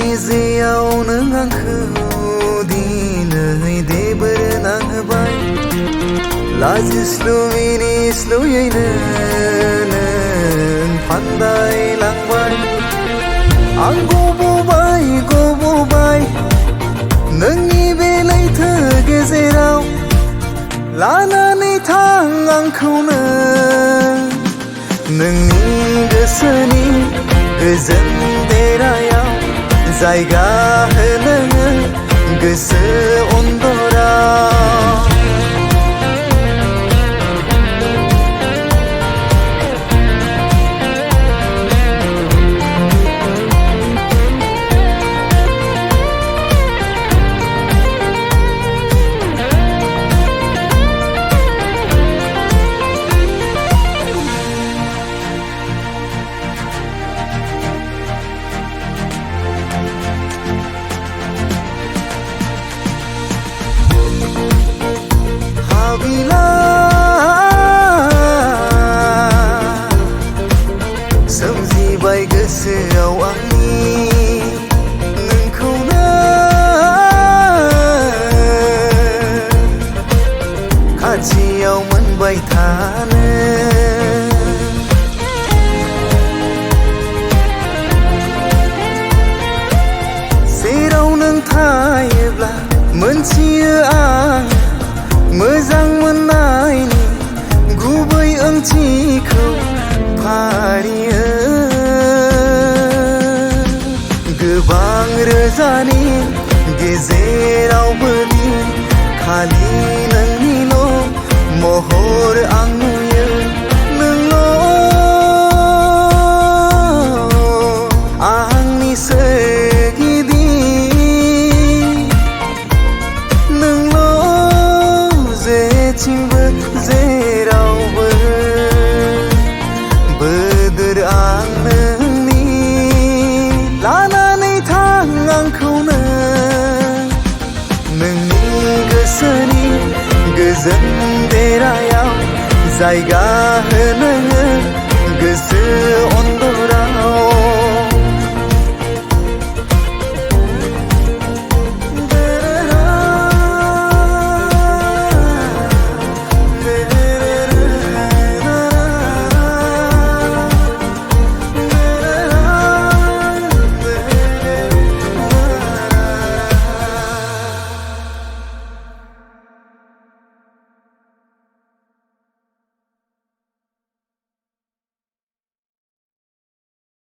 गिजियाव नों आंखौ दिनै देबोर नांहोबाय लाजिस्लु मिनिस्लुयैनो नों फान्दायलांबाय आं गब'बाय नोंनि बे लैथो गेजेराव लानानै थां आंखौनो नोंनि गोसोनि गोजोन देरायाव जायगा हो नोङो गोसो अन्दराव सोमजिबाय गोसोआव आंनि नोंखौनो खाथियाव मोनबाय थानो जेराव नों थायोब्ला मोनथियो आं मोजां मोननायनि गुबै ओंथिखौ फारियो गोबां रोजानि गेजेरावबो खालि नोंनिल' महर आं नुयो नोंल' आंनि सोरगिदिं नोंल' जेथिंबो जेरावबो बोदोर आं नोंनि लानानै थां आंखौनो नोंनि गोसोनि गोजोन देरायाव जायगा हो नोङो गोसो